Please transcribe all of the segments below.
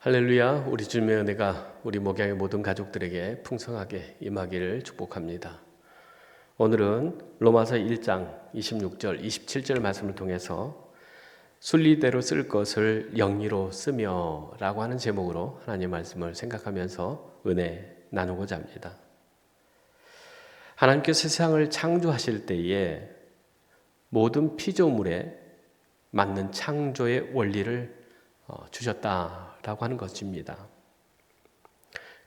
할렐루야. 우리 주님의 은혜가 우리 목양의 모든 가족들에게 풍성하게 임하기를 축복합니다. 오늘은 로마서 1장 26절 27절 말씀을 통해서 순리대로 쓸 것을 영리로 쓰며 라고 하는 제목으로 하나님의 말씀을 생각하면서 은혜 나누고자 합니다. 하나님께서 세상을 창조하실 때에 모든 피조물에 맞는 창조의 원리를 주셨다라고 하는 것입니다.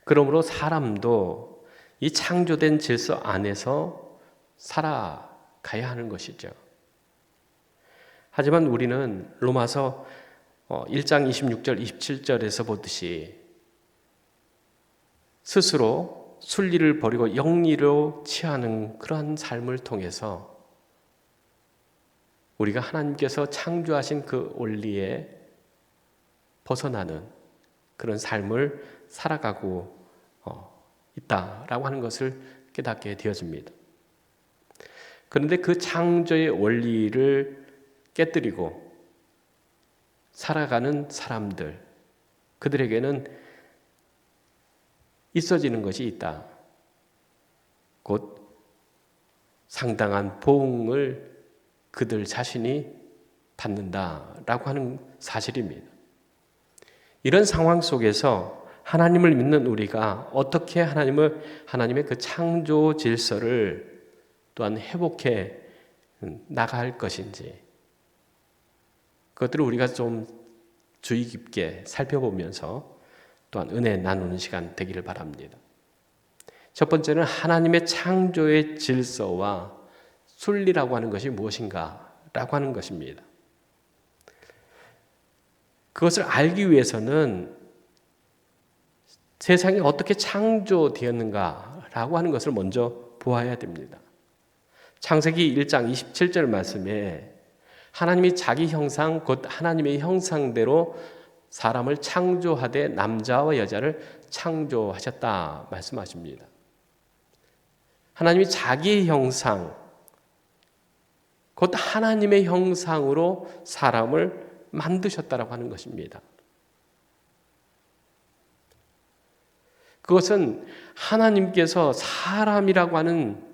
그러므로 사람도 이 창조된 질서 안에서 살아가야 하는 것이죠. 하지만 우리는 로마서 1장 26절 27절에서 보듯이 스스로 순리를 버리고 영리로 취하는 그러한 삶을 통해서 우리가 하나님께서 창조하신 그 원리에 벗어나는 그런 삶을 살아가고 있다라고 하는 것을 깨닫게 되어집니다. 그런데 그 창조의 원리를 깨뜨리고 살아가는 사람들, 그들에게는 있어지는 것이 있다. 곧 상당한 보응을 그들 자신이 받는다라고 하는 사실입니다. 이런 상황 속에서 하나님을 믿는 우리가 어떻게 하나님의 그 창조 질서를 또한 회복해 나갈 것인지 그것들을 우리가 좀 주의 깊게 살펴보면서 또한 은혜 나누는 시간 되기를 바랍니다. 첫 번째는 하나님의 창조의 질서와 순리라고 하는 것이 무엇인가라고 하는 것입니다. 그것을 알기 위해서는 세상이 어떻게 창조되었는가라고 하는 것을 먼저 보아야 됩니다. 창세기 1장 27절 말씀에 하나님이 자기 형상 곧 하나님의 형상대로 사람을 창조하되 남자와 여자를 창조하셨다 말씀하십니다. 하나님이 자기의 형상 곧 하나님의 형상으로 사람을 만드셨다라고 하는 것입니다. 그것은 하나님께서 사람이라고 하는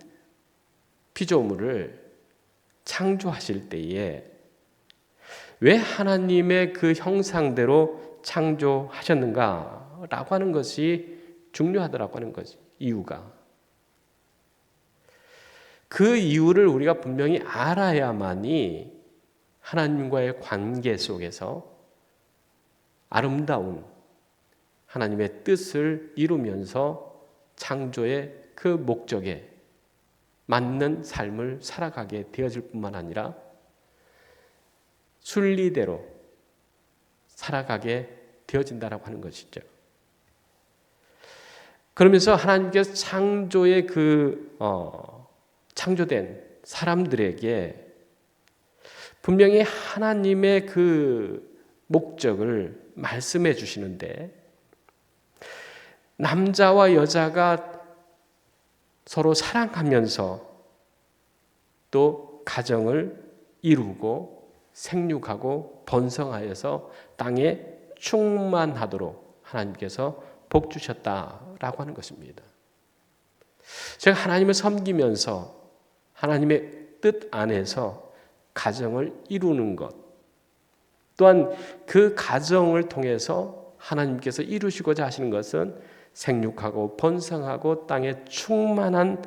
피조물을 창조하실 때에 왜 하나님의 그 형상대로 창조하셨는가라고 하는 것이 중요하더라고 하는 것이 이유가. 그 이유를 우리가 분명히 알아야만이 하나님과의 관계 속에서 아름다운 하나님의 뜻을 이루면서 창조의 그 목적에 맞는 삶을 살아가게 되어질 뿐만 아니라 순리대로 살아가게 되어진다라고 하는 것이죠. 그러면서 하나님께서 창조의 창조된 사람들에게 분명히 하나님의 그 목적을 말씀해 주시는데 남자와 여자가 서로 사랑하면서 또 가정을 이루고 생육하고 번성하여서 땅에 충만하도록 하나님께서 복 주셨다라고 하는 것입니다. 제가 하나님을 섬기면서 하나님의 뜻 안에서 가정을 이루는 것 또한 그 가정을 통해서 하나님께서 이루시고자 하시는 것은 생육하고 번성하고 땅에 충만한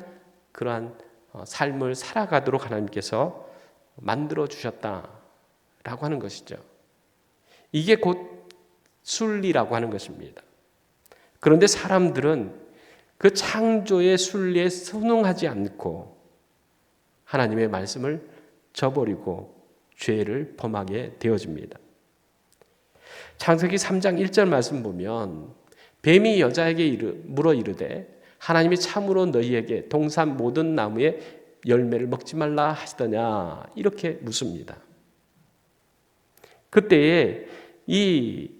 그러한 삶을 살아가도록 하나님께서 만들어 주셨다라고 하는 것이죠. 이게 곧 순리라고 하는 것입니다. 그런데 사람들은 그 창조의 순리에 순응하지 않고 하나님의 말씀을 저버리고 죄를 범하게 되어집니다. 창세기 3장 1절 말씀 보면 뱀이 여자에게 물어 이르되 하나님이 참으로 너희에게 동산 모든 나무의 열매를 먹지 말라 하시더냐 이렇게 묻습니다. 그때에 이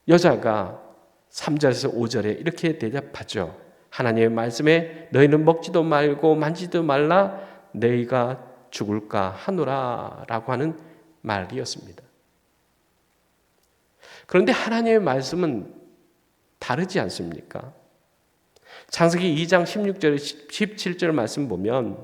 여자가 3절에서 5절에 이렇게 대답하죠. 하나님의 말씀에 너희는 먹지도 말고 만지도 말라 너희가 죽을까 하노라 라고 하는 말이었습니다. 그런데 하나님의 말씀은 다르지 않습니까? 창세기 2장 16절 17절 말씀 보면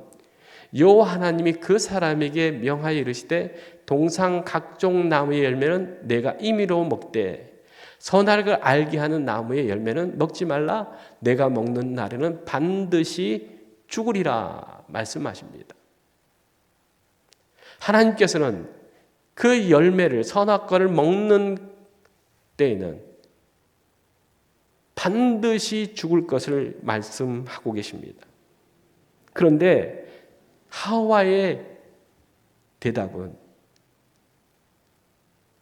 여호와 하나님이 그 사람에게 명하여 이르시되 동상 각종 나무의 열매는 내가 임의로 먹되 선악을 알게 하는 나무의 열매는 먹지 말라. 내가 먹는 날에는 반드시 죽으리라 말씀하십니다. 하나님께서는 그 열매를 선악과를 먹는 때에는 반드시 죽을 것을 말씀하고 계십니다. 그런데 하와의 대답은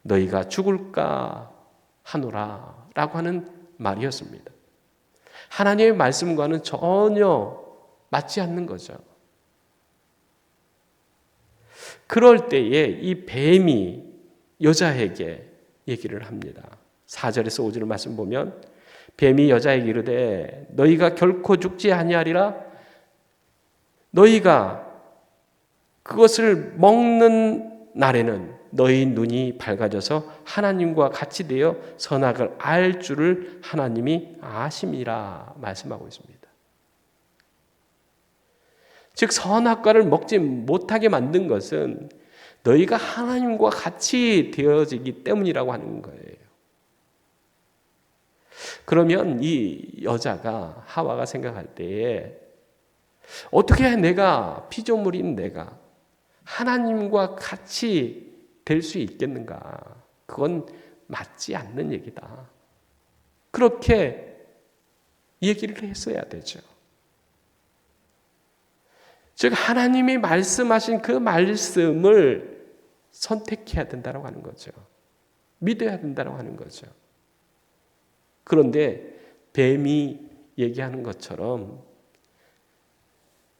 너희가 죽을까 하노라 라고 하는 말이었습니다. 하나님의 말씀과는 전혀 맞지 않는 거죠. 그럴 때에 이 뱀이 여자에게 얘기를 합니다. 4절에서 5절 말씀 보면 뱀이 여자에게 이르되 너희가 결코 죽지 아니하리라. 너희가 그것을 먹는 날에는 너희 눈이 밝아져서 하나님과 같이 되어 선악을 알 줄을 하나님이 아심이라 말씀하고 있습니다. 즉 선악과를 먹지 못하게 만든 것은 너희가 하나님과 같이 되어지기 때문이라고 하는 거예요. 그러면 이 여자가 하와가 생각할 때에 어떻게 내가 피조물인 내가 하나님과 같이 될 수 있겠는가? 그건 맞지 않는 얘기다. 그렇게 얘기를 했어야 되죠. 즉 하나님이 말씀하신 그 말씀을 선택해야 된다고 하는 거죠. 믿어야 된다고 하는 거죠. 그런데 뱀이 얘기하는 것처럼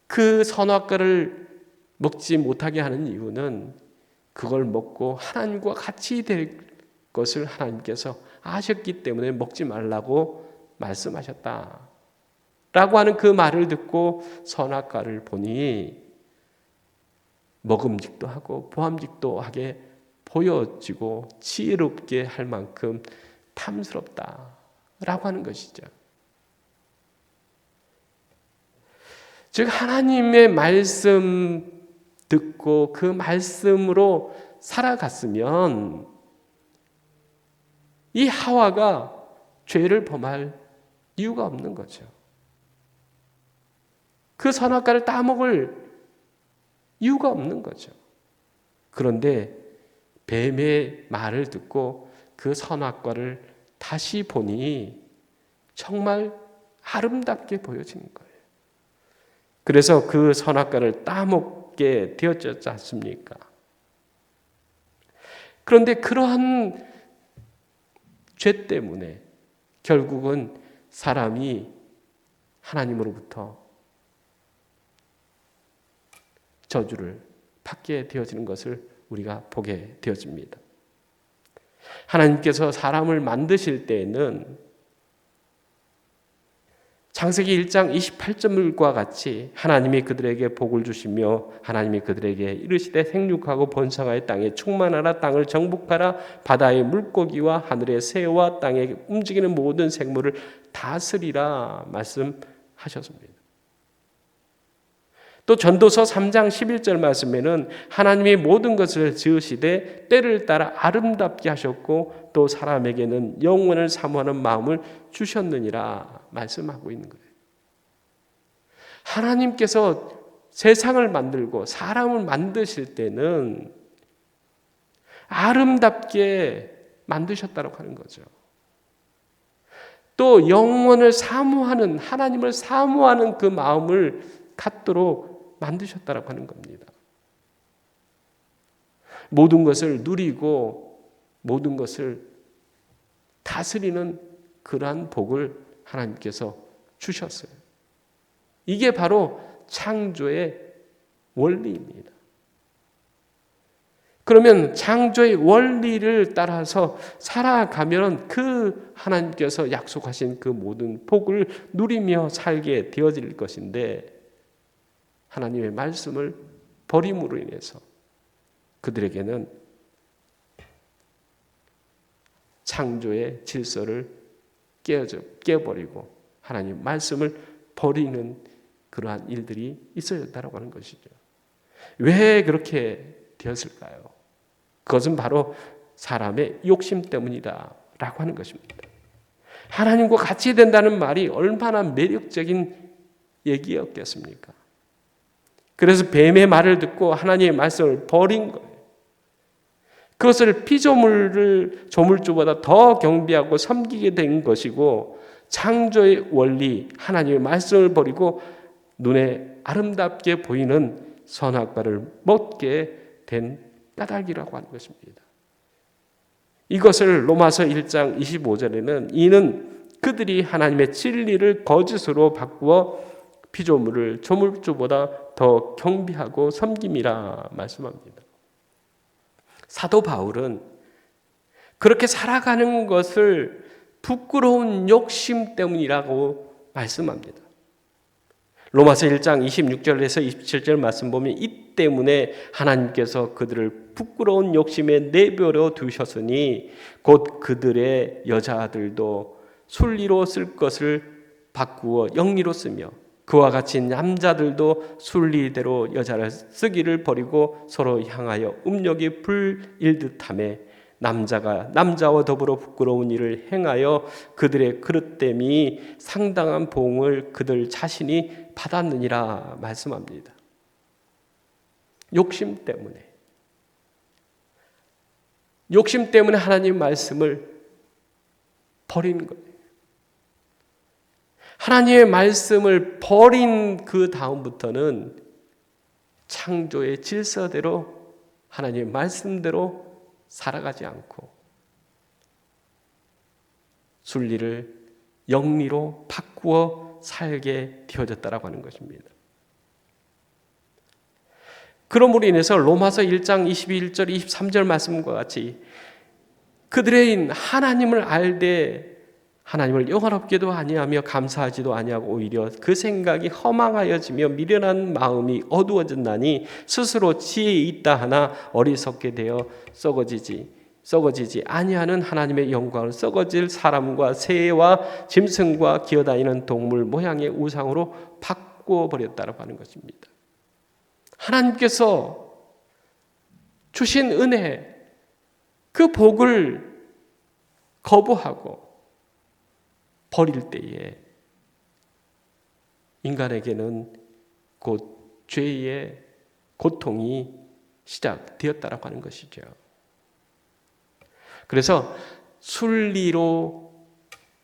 그 선악과를 먹지 못하게 하는 이유는 그걸 먹고 하나님과 같이 될 것을 하나님께서 아셨기 때문에 먹지 말라고 말씀하셨다 라고 하는 그 말을 듣고 선악과를 보니 먹음직도 하고 보암직도 하게 보여지고 지혜롭게 할 만큼 탐스럽다라고 하는 것이죠. 즉 하나님의 말씀 듣고 그 말씀으로 살아갔으면 이 하와가 죄를 범할 이유가 없는 거죠. 그 선악과를 따먹을 이유가 없는 거죠. 그런데 뱀의 말을 듣고 그 선악과를 다시 보니 정말 아름답게 보여지는 거예요. 그래서 그 선악과를 따먹게 되었지 않습니까? 그런데 그러한 죄 때문에 결국은 사람이 하나님으로부터 저주를 받게 되어지는 것을 우리가 보게 되어집니다. 하나님께서 사람을 만드실 때에는 창세기 1장 28절과 같이 하나님이 그들에게 복을 주시며 하나님이 그들에게 이르시되 생육하고 번성하여 땅에 충만하라. 땅을 정복하라. 바다의 물고기와 하늘의 새와 땅에 움직이는 모든 생물을 다스리라 말씀하셨습니다. 또 전도서 3장 11절 말씀에는 하나님이 모든 것을 지으시되 때를 따라 아름답게 하셨고 또 사람에게는 영원을 사모하는 마음을 주셨느니라 말씀하고 있는 거예요. 하나님께서 세상을 만들고 사람을 만드실 때는 아름답게 만드셨다고 하는 거죠. 또 영원을 사모하는 하나님을 사모하는 그 마음을 갖도록 만드셨다고 하는 겁니다. 모든 것을 누리고 모든 것을 다스리는 그러한 복을 하나님께서 주셨어요. 이게 바로 창조의 원리입니다. 그러면 창조의 원리를 따라서 살아가면 그 하나님께서 약속하신 그 모든 복을 누리며 살게 되어질 것인데 하나님의 말씀을 버림으로 인해서 그들에게는 창조의 질서를 깨버리고 하나님 말씀을 버리는 그러한 일들이 있어졌다고 하는 것이죠. 왜 그렇게 되었을까요? 그것은 바로 사람의 욕심 때문이다라고 하는 것입니다. 하나님과 같이 된다는 말이 얼마나 매력적인 얘기였겠습니까? 그래서 뱀의 말을 듣고 하나님의 말씀을 버린 거예요. 그것을 피조물을 조물주보다 더 경배하고 섬기게 된 것이고 창조의 원리 하나님의 말씀을 버리고 눈에 아름답게 보이는 선악과를 먹게 된 까닭이라고 하는 것입니다. 이것을 로마서 1장 25절에는 이는 그들이 하나님의 진리를 거짓으로 바꾸어 피조물을 조물주보다 더 경배하고 섬김이라 말씀합니다. 사도 바울은 그렇게 살아가는 것을 부끄러운 욕심 때문이라고 말씀합니다. 로마서 1장 26절에서 27절 말씀 보면 이 때문에 하나님께서 그들을 부끄러운 욕심에 내버려 두셨으니 곧 그들의 여자들도 순리로 쓸 것을 바꾸어 영리로 쓰며 그와 같이 남자들도 순리대로 여자를 쓰기를 버리고 서로 향하여 음욕이 불일듯하며 남자가 남자와 더불어 부끄러운 일을 행하여 그들의 그릇됨이 상당한 보응을 그들 자신이 받았느니라 말씀합니다. 욕심 때문에 하나님 말씀을 버린 거예요. 하나님의 말씀을 버린 그 다음부터는 창조의 질서대로 하나님의 말씀대로 살아가지 않고 순리를 영리로 바꾸어 살게 되어졌다라고 하는 것입니다. 그러므로 인해서 로마서 1장 21절 23절 말씀과 같이 그들의 하나님을 알되 하나님을 영화롭게도 아니하며 감사하지도 아니하고 오히려 그 생각이 허망하여지며 미련한 마음이 어두워졌나니 스스로 지혜 있다 하나 어리석게 되어 썩어지지 아니하는 하나님의 영광을 썩어질 사람과 새와 짐승과 기어다니는 동물 모양의 우상으로 바꿔버렸다고 하는 것입니다. 하나님께서 주신 은혜 그 복을 거부하고 버릴 때에 인간에게는 곧 죄의 고통이 시작되었다라고 하는 것이죠. 그래서 순리로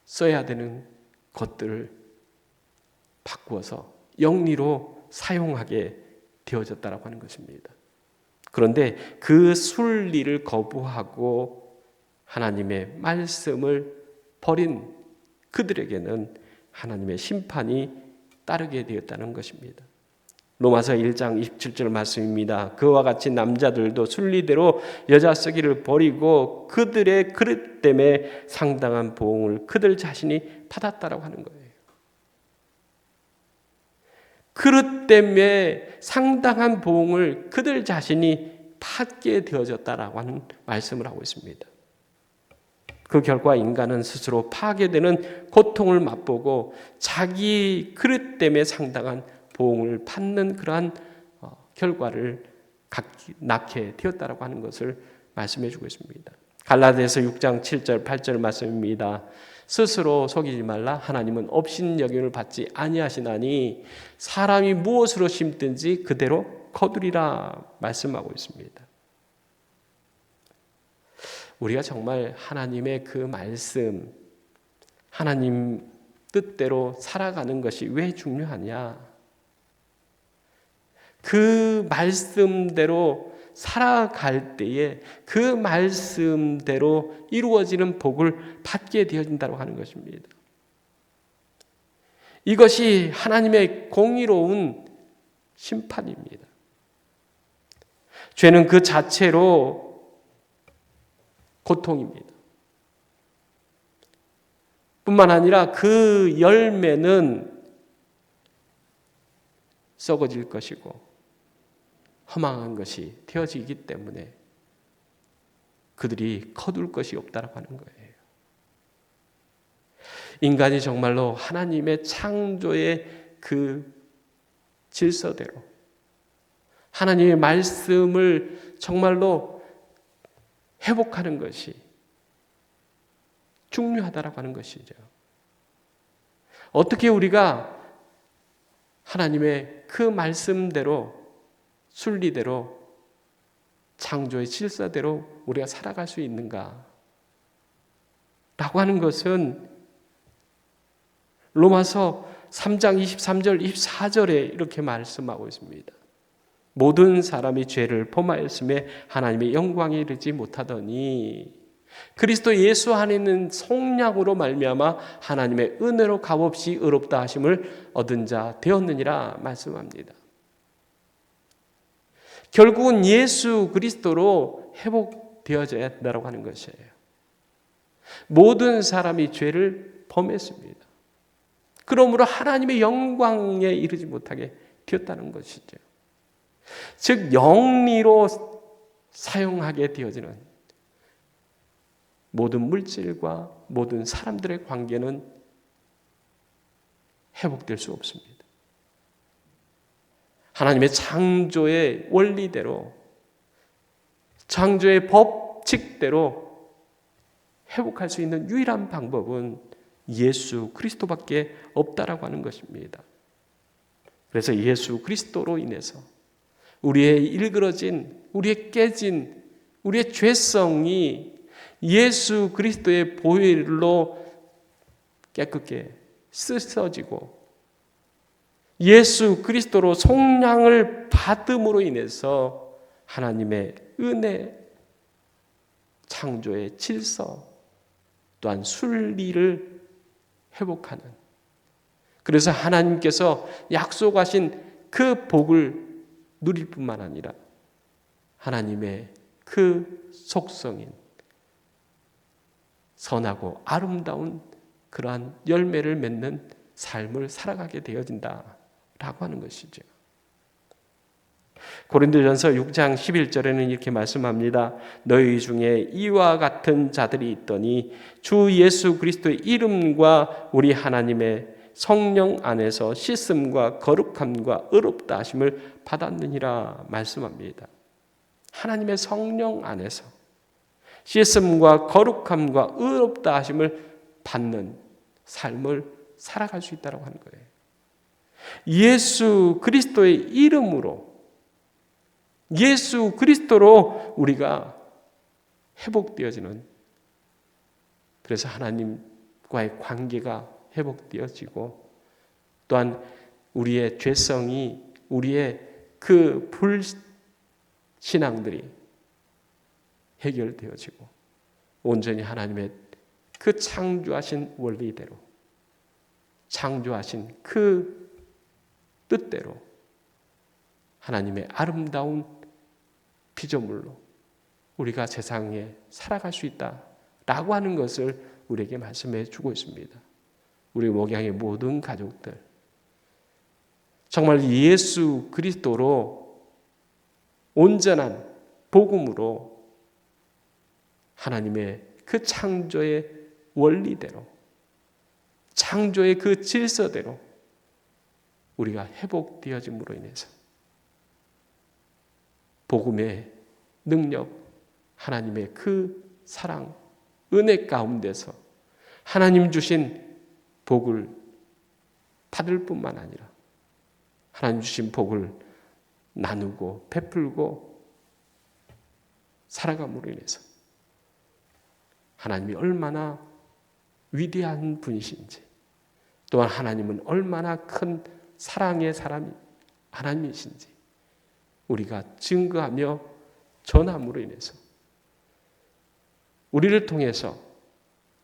써야 되는 것들을 바꾸어서 영리로 사용하게 되어졌다라고 하는 것입니다. 그런데 그 순리를 거부하고 하나님의 말씀을 버린 그들에게는 하나님의 심판이 따르게 되었다는 것입니다. 로마서 1장 27절 말씀입니다. 그와 같이 남자들도 순리대로 여자 쓰기를 버리고 그들의 그릇 때문에 상당한 보응을 그들 자신이 받았다라고 하는 거예요. 그릇 때문에 상당한 보응을 그들 자신이 받게 되어졌다라고 하는 말씀을 하고 있습니다. 그 결과 인간은 스스로 파괴되는 고통을 맛보고 자기 그릇 때문에 상당한 보응을 받는 그러한 결과를 낳게 되었다라고 하는 것을 말씀해 주고 있습니다. 갈라디아서 6장 7절 8절 말씀입니다. 스스로 속이지 말라. 하나님은 업신여김을 받지 아니하시나니 사람이 무엇으로 심든지 그대로 거두리라 말씀하고 있습니다. 우리가 정말 하나님의 그 말씀, 하나님 뜻대로 살아가는 것이 왜 중요하냐? 그 말씀대로 살아갈 때에 그 말씀대로 이루어지는 복을 받게 되어진다고 하는 것입니다. 이것이 하나님의 공의로운 심판입니다. 죄는 그 자체로 고통입니다. 뿐만 아니라 그 열매는 썩어질 것이고 허망한 것이 되어지기 때문에 그들이 거둘 것이 없다라고 하는 거예요. 인간이 정말로 하나님의 창조의 그 질서대로 하나님의 말씀을 정말로 회복하는 것이 중요하다라고 하는 것이죠. 어떻게 우리가 하나님의 그 말씀대로 순리대로 창조의 질서대로 우리가 살아갈 수 있는가? 라고 하는 것은 로마서 3장 23절 24절에 이렇게 말씀하고 있습니다. 모든 사람이 죄를 범하였음에 하나님의 영광에 이르지 못하더니 그리스도 예수 안에 있는 성령으로 말미암아 하나님의 은혜로 값없이 의롭다 하심을 얻은 자 되었느니라 말씀합니다. 결국은 예수 그리스도로 회복되어져야 된다고 하는 것이에요. 모든 사람이 죄를 범했습니다. 그러므로 하나님의 영광에 이르지 못하게 되었다는 것이죠. 즉 영리로 사용하게 되어지는 모든 물질과 모든 사람들의 관계는 회복될 수 없습니다. 하나님의 창조의 원리대로 창조의 법칙대로 회복할 수 있는 유일한 방법은 예수 그리스도밖에 없다라고 하는 것입니다. 그래서 예수 그리스도로 인해서 우리의 일그러진, 우리의 깨진, 우리의 죄성이 예수 그리스도의 보혈로 깨끗게 씻어지고 예수 그리스도로 속량을 받음으로 인해서 하나님의 은혜, 창조의 질서, 또한 순리를 회복하는, 그래서 하나님께서 약속하신 그 복을 누릴 뿐만 아니라 하나님의 그 속성인 선하고 아름다운 그러한 열매를 맺는 삶을 살아가게 되어진다라고 하는 것이죠. 고린도전서 6장 11절에는 이렇게 말씀합니다. 너희 중에 이와 같은 자들이 있더니 주 예수 그리스도의 이름과 우리 하나님의 성령 안에서 씻음과 거룩함과 의롭다 하심을 받았느니라 말씀합니다. 하나님의 성령 안에서 씻음과 거룩함과 의롭다 하심을 받는 삶을 살아갈 수 있다고 하는 거예요. 예수 그리스도의 이름으로, 예수 그리스도로 우리가 회복되어지는, 그래서 하나님과의 관계가 회복되어지고 또한 우리의 죄성이, 우리의 그 불신앙들이 해결되어지고 온전히 하나님의 그 창조하신 원리대로, 창조하신 그 뜻대로 하나님의 아름다운 피조물로 우리가 세상에 살아갈 수 있다라고 하는 것을 우리에게 말씀해 주고 있습니다. 우리 목양의 모든 가족들, 정말 예수 그리스도로 온전한 복음으로 하나님의 그 창조의 원리대로, 창조의 그 질서대로 우리가 회복되어짐으로 인해서 복음의 능력, 하나님의 그 사랑, 은혜 가운데서 하나님 주신 복을 받을 뿐만 아니라 하나님 주신 복을 나누고 베풀고 살아감으로 인해서 하나님이 얼마나 위대한 분이신지, 또한 하나님은 얼마나 큰 사랑의 사람이 하나님이신지 우리가 증거하며 전함으로 인해서 우리를 통해서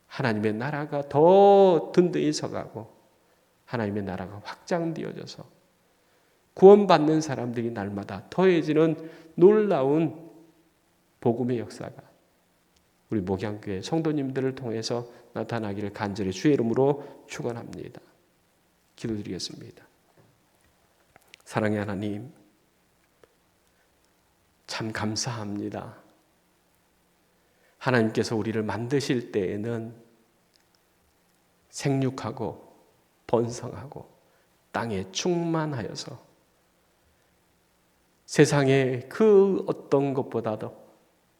하나님의 나라가 더 든든히 서가고 하나님의 나라가 확장되어져서 구원받는 사람들이 날마다 더해지는 놀라운 복음의 역사가 우리 목양교회 성도님들을 통해서 나타나기를 간절히 주의 이름으로 축원합니다. 기도드리겠습니다. 사랑의 하나님, 참 감사합니다. 하나님께서 우리를 만드실 때에는 생육하고 번성하고 땅에 충만하여서 세상의 그 어떤 것보다도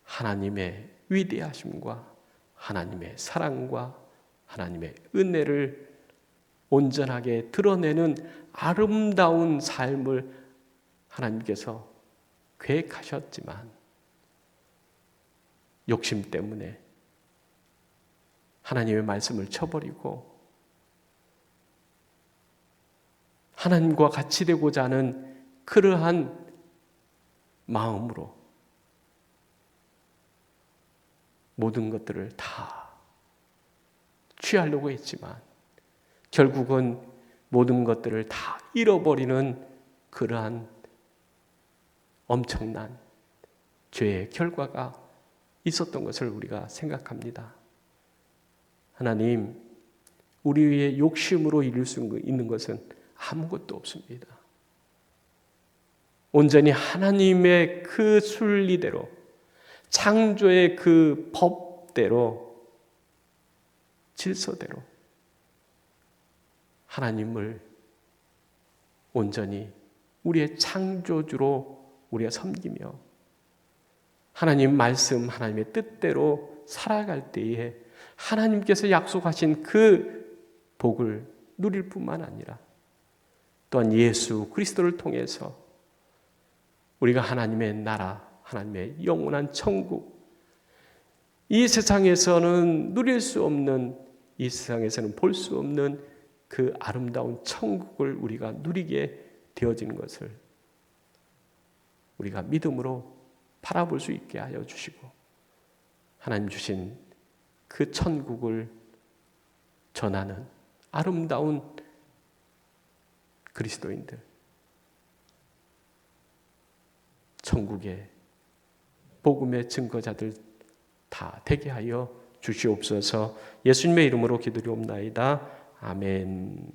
하나님의 위대하심과 하나님의 사랑과 하나님의 은혜를 온전하게 드러내는 아름다운 삶을 하나님께서 계획하셨지만 욕심 때문에 하나님의 말씀을 쳐버리고 하나님과 같이 되고자 하는 그러한 마음으로 모든 것들을 다 취하려고 했지만 결국은 모든 것들을 다 잃어버리는 그러한 엄청난 죄의 결과가 있었던 것을 우리가 생각합니다. 하나님, 우리의 욕심으로 이룰 수 있는 것은 아무것도 없습니다. 온전히 하나님의 그 순리대로, 창조의 그 법대로, 질서대로 하나님을 온전히 우리의 창조주로 우리가 섬기며 하나님 말씀, 하나님의 뜻대로 살아갈 때에 하나님께서 약속하신 그 복을 누릴 뿐만 아니라 또한 예수 그리스도를 통해서 우리가 하나님의 나라, 하나님의 영원한 천국, 이 세상에서는 누릴 수 없는, 이 세상에서는 볼 수 없는 그 아름다운 천국을 우리가 누리게 되어지는 것을 우리가 믿음으로 바라볼 수 있게 하여 주시고 하나님 주신 그 천국을 전하는 아름다운 그리스도인들, 천국의 복음의 증거자들 다 되게 하여 주시옵소서. 예수님의 이름으로 기도드리옵나이다. 아멘.